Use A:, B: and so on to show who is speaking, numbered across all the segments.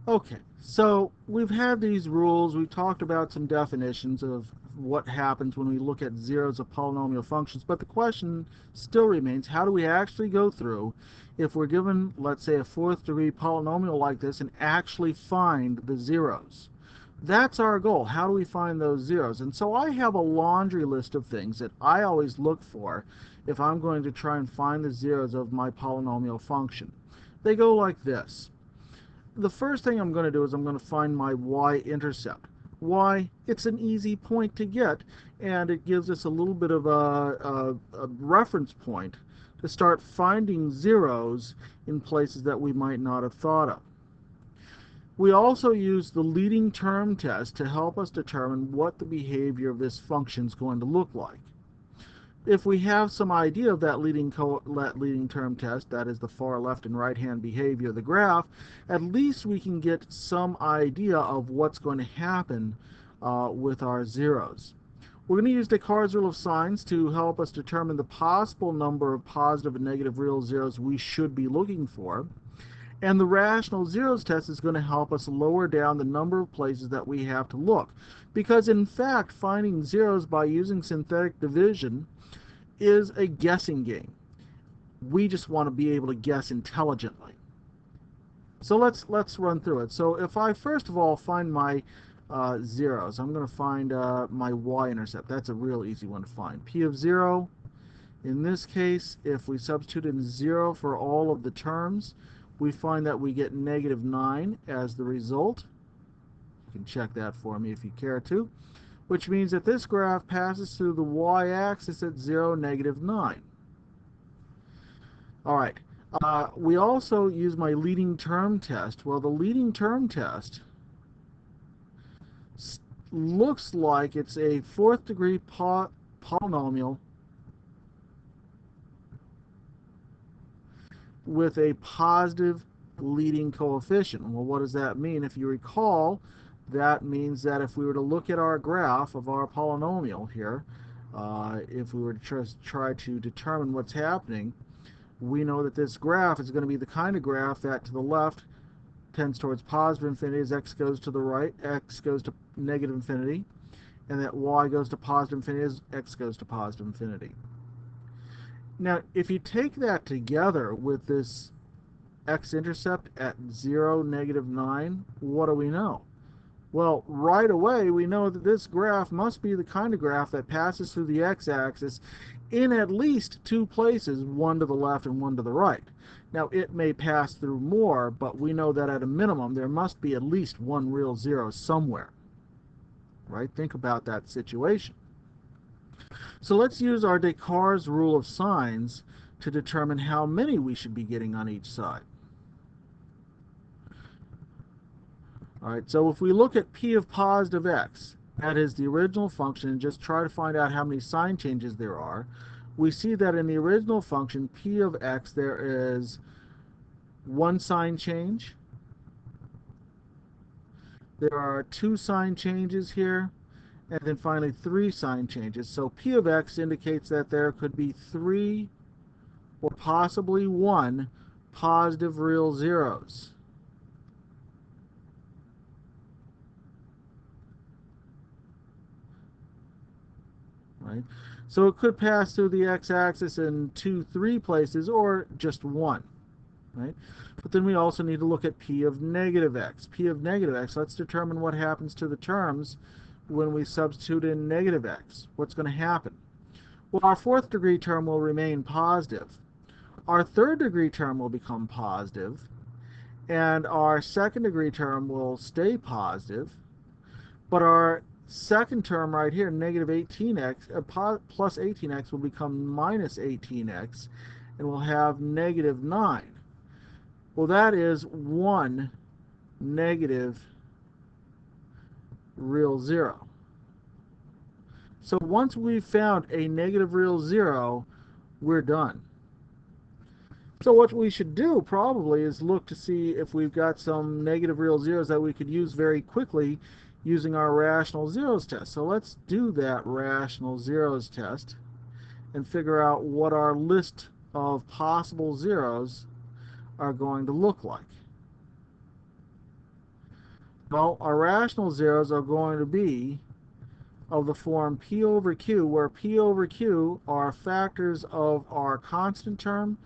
A: Okay, so we've had these rules. We've talked about some definitions of what happens when we look at zeros of polynomial functions, but the question still remains, how do we actually go through if we're given, let's say, a fourth degree polynomial like this and actually find the zeros? That's our goal. How do we find those zeros? And so I have a laundry list of things that I always look for if I'm going to try and find the zeros of my polynomial function. They go like this. The first thing I'm going to do is I'm going to find my y-intercept. Why? It's an easy point to get, and it gives us a little bit of a reference point to start finding zeros in places that we might not have thought of. We also use the leading term test to help us determine what the behavior of this function is going to look like. If we have some idea of that leading term test, that is the far left and right hand behavior of the graph, at least we can get some idea of what's going to happen with our zeros. We're going to use Descartes' rule of signs to help us determine the possible number of positive and negative real zeros we should be looking for. And the rational zeros test is going to help us lower down the number of places that we have to look. Because in fact, finding zeros by using synthetic division is a guessing game. We just want to be able to guess intelligently. So let's run through it. So if I first of all find my zeros, I'm going to find my y-intercept. That's a real easy one to find. P of 0, in this case, if we substitute in 0 for all of the terms, we find that we get negative 9 as the result. You can check that for me if you care to, which means that this graph passes through the y-axis at 0, negative 9. All right. We also use my leading term test. Well, the leading term test looks like it's a fourth degree polynomial with a positive leading coefficient. Well, what does that mean? If you recall, that means that if we were to look at our graph of our polynomial here, if we were to try to determine what's happening, we know that this graph is going to be the kind of graph that to the left tends towards positive infinity as x goes to the right, x goes to negative infinity, and that y goes to positive infinity as x goes to positive infinity. Now, if you take that together with this x-intercept at 0, negative 9, what do we know? Well, right away, we know that this graph must be the kind of graph that passes through the x-axis in at least two places, one to the left and one to the right. Now, it may pass through more, but we know that at a minimum, there must be at least one real zero somewhere. Right? Think about that situation. So let's use our Descartes' rule of signs to determine how many we should be getting on each side. All right, so if we look at p of positive x, that is the original function, and just try to find out how many sign changes there are, we see that in the original function, p of x, there is one sign change. There are two sign changes here, and then finally three sign changes. So p of x indicates that there could be 3 or possibly 1 positive real zeros. Right? So it could pass through the x-axis in 2, 3 places, or just one. Right? But then we also need to look at p of negative x. P of negative x, let's determine what happens to the terms when we substitute in negative x. What's going to happen? Well, our fourth degree term will remain positive. Our third degree term will become positive, and our second degree term will stay positive, but our second term right here, negative 18x, plus 18x will become minus 18x, and we'll have negative 9. Well, that is one negative real zero. So once we've found a negative real zero, we're done. So what we should do probably is look to see if we've got some negative real zeros that we could use very quickly using our rational zeros test. So let's do that rational zeros test and figure out what our list of possible zeros are going to look like. Well, our rational zeros are going to be of the form P over Q, where P over Q are factors of our constant term,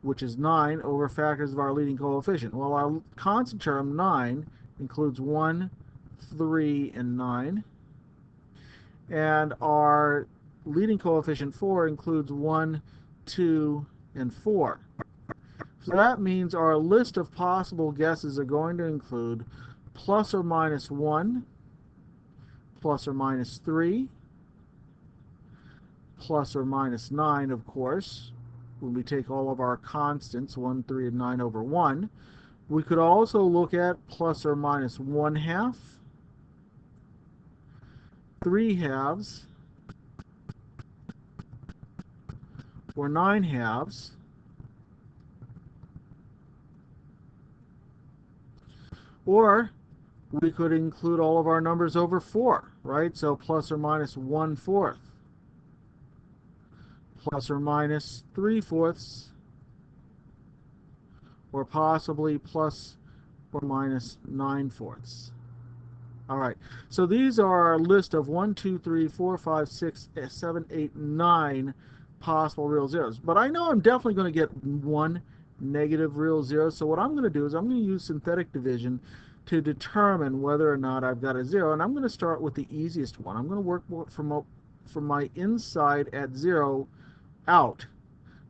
A: which is 9, over factors of our leading coefficient. Well, our constant term, 9, includes 1, 3, and 9. And our leading coefficient, 4, includes 1, 2, and 4. So that means our list of possible guesses are going to include plus or minus 1, plus or minus 3, plus or minus 9, of course, when we take all of our constants, 1, 3, and 9 over 1. We could also look at plus or minus 1 half, 3 halves, or 9 halves. Or we could include all of our numbers over 4, right? So plus or minus 1/4, plus or minus 3/4, or possibly plus or minus 9/4. All right, so these are our list of 1, 2, 3, 4, 5, 6, 7, 8, 9 possible real zeros. But I know I'm definitely going to get one negative real zero. So what I'm going to do is I'm going to use synthetic division to determine whether or not I've got a zero. And I'm going to start with the easiest one. I'm going to work from my inside at 0 out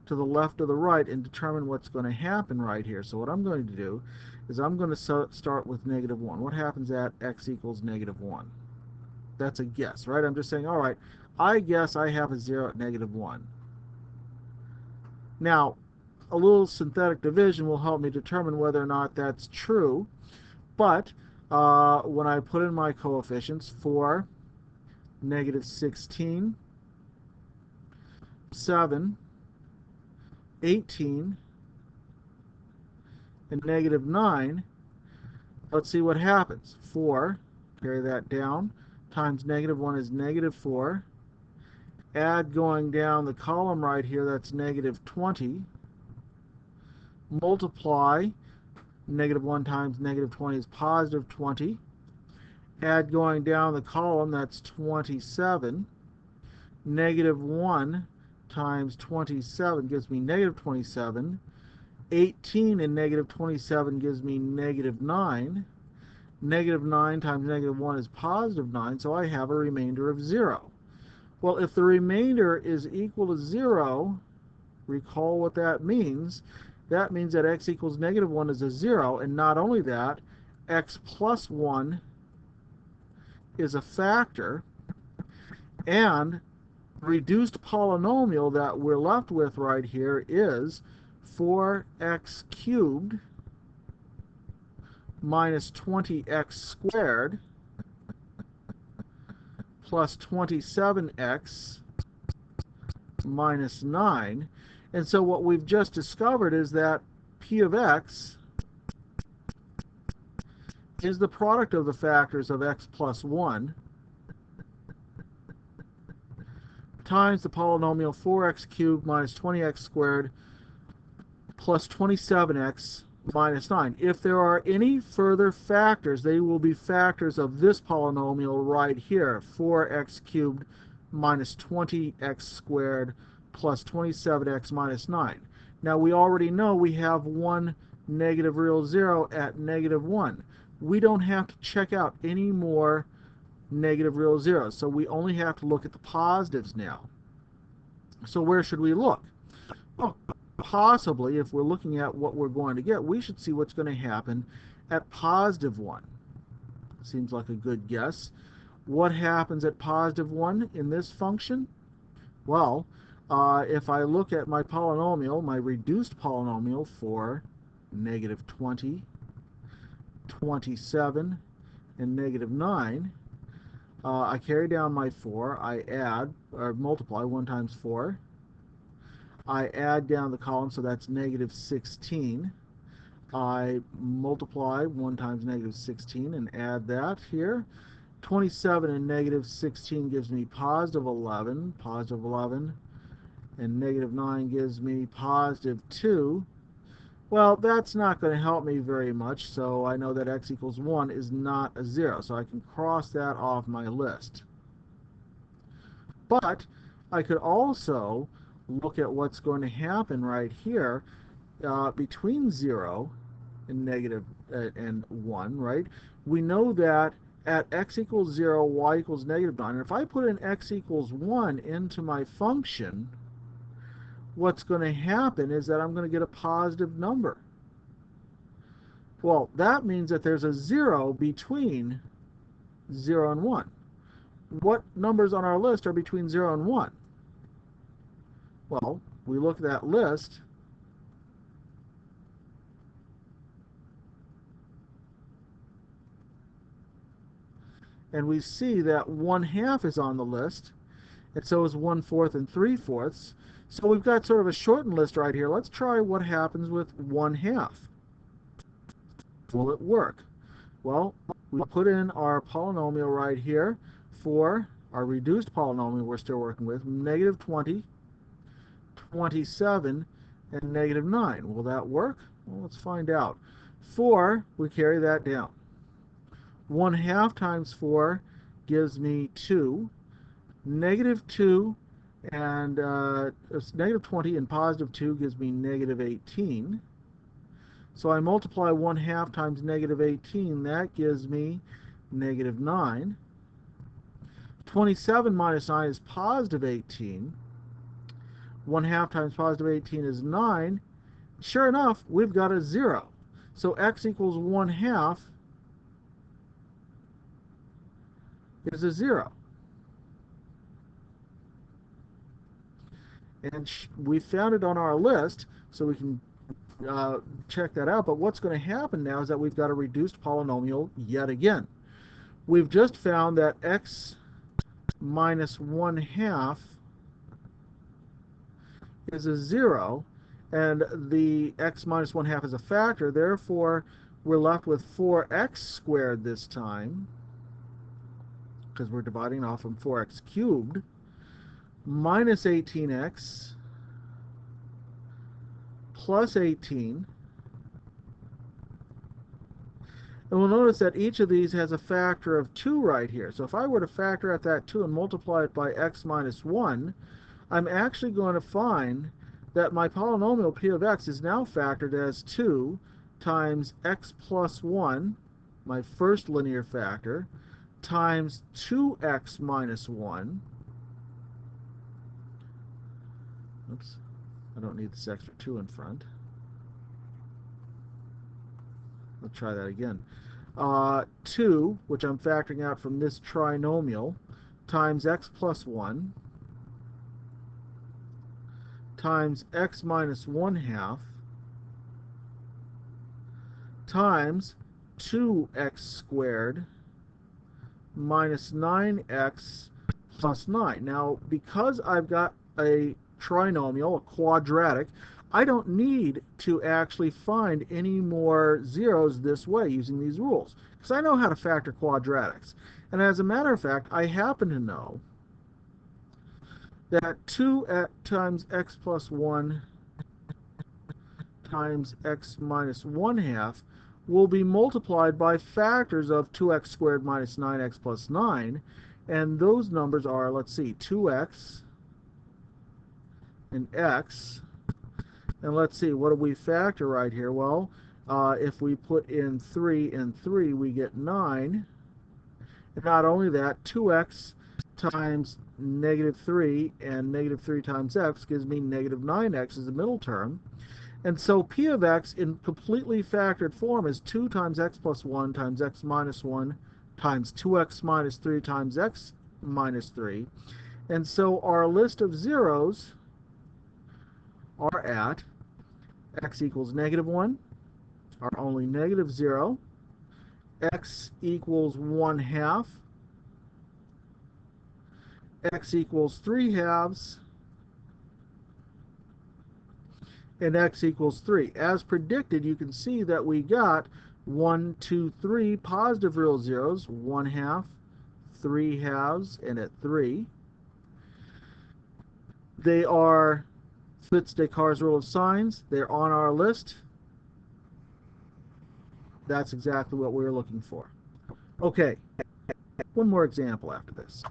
A: to the left or the right and determine what's going to happen right here. So what I'm going to do is I'm going to start with negative 1. What happens at x equals negative 1? That's a guess, right? I'm just saying, all right, I guess I have a 0 at negative 1. Now, a little synthetic division will help me determine whether or not that's true. But when I put in my coefficients, 4, negative 16, 7, 18, and negative 9, let's see what happens. 4, carry that down, times negative 1 is negative 4. Add going down the column right here, that's negative 20. Multiply, negative 1 times negative 20 is positive 20. Add going down the column, that's 27. Negative 1 times 27 gives me negative 27. 18 and negative 27 gives me negative 9. Negative 9 times negative 1 is positive 9, so I have a remainder of 0. Well, if the remainder is equal to 0, recall what that means. That means that x equals negative 1 is a 0, and not only that, x plus 1 is a factor, and reduced polynomial that we're left with right here is 4x cubed minus 20x squared plus 27x minus 9. And so what we've just discovered is that p of x is the product of the factors of x plus 1 times the polynomial 4x cubed minus 20x squared plus 27x minus 9. If there are any further factors, they will be factors of this polynomial right here, 4x cubed minus 20x squared plus 27x minus 9. Now we already know we have one negative real zero at negative 1. We don't have to check out any more negative real zeros, so we only have to look at the positives now. So where should we look? Well, possibly, if we're looking at what we're going to get, we should see what's going to happen at positive 1. Seems like a good guess. What happens at positive 1 in this function? Well, if I look at my polynomial, my reduced polynomial for negative 20, 27, and negative 9, I carry down my 4, I add, or multiply 1 times 4. I add down the column, so that's negative 16. I multiply 1 times negative 16 and add that here. 27 and negative 16 gives me positive 11. Positive 11 and negative 9 gives me positive 2. Well, that's not going to help me very much, so I know that x equals 1 is not a 0, so I can cross that off my list. But I could also look at what's going to happen right here between 0 and negative and 1, right? We know that at x equals 0, y equals negative 9. And if I put in x equals 1 into my function, what's going to happen is that I'm going to get a positive number. Well, that means that there's a 0 between 0 and 1. What numbers on our list are between 0 and 1? Well, we look at that list, and we see that 1/2 is on the list, and so is 1/4 and 3/4. So we've got sort of a shortened list right here. Let's try what happens with 1/2. Will it work? Well, we put in our polynomial right here for our reduced polynomial we're still working with, negative 20, 27, and negative 9. Will that work? Well, let's find out. 4, we carry that down. 1/2 times 4 gives me 2. Negative 2 and negative 20 and positive 2 gives me negative 18. So I multiply 1/2 times negative 18. That gives me negative 9. 27 minus 9 is positive 18. 1/2 times positive 18 is 9. Sure enough, we've got a 0. So x equals 1/2 is a 0. And we found it on our list, so we can check that out. But what's going to happen now is that we've got a reduced polynomial yet again. We've just found that x minus 1/2 is a 0, and the x minus 1/2 is a factor. Therefore, we're left with 4x squared this time, because we're dividing off from 4x cubed, minus 18x plus 18. And we'll notice that each of these has a factor of 2 right here. So if I were to factor out that 2 and multiply it by x minus 1, I'm actually going to find that my polynomial p of x is now factored as 2 times x plus 1, my first linear factor, times 2x minus 1. Oops, I don't need this extra 2 in front. Let's try that again. 2, which I'm factoring out from this trinomial, times x plus 1, times x minus 1/2, times 2x squared minus 9x plus 9. Now, because I've got a trinomial, a quadratic, I don't need to actually find any more zeros this way using these rules, because I know how to factor quadratics. And as a matter of fact, I happen to know that 2 times x plus 1 times x minus 1/2 will be multiplied by factors of 2x squared minus 9x plus 9. And those numbers are, let's see, 2x and x. And let's see, what do we factor right here? Well, if we put in 3 and 3, we get 9. And not only that, 2x times negative 3 and negative 3 times x gives me negative 9x as the middle term. And so p of x in completely factored form is 2 times x plus 1 times x minus 1 times 2x minus 3 times x minus 3. And so our list of zeros are at x equals negative 1, are only negative 0, x equals 1/2, x equals 3/2, and x equals 3. As predicted, you can see that we got 1, 2, 3 positive real zeros, 1/2, 3/2, and at 3. They are Fitz-Descartes' rule of signs. They're on our list. That's exactly what we were looking for. Okay, one more example after this.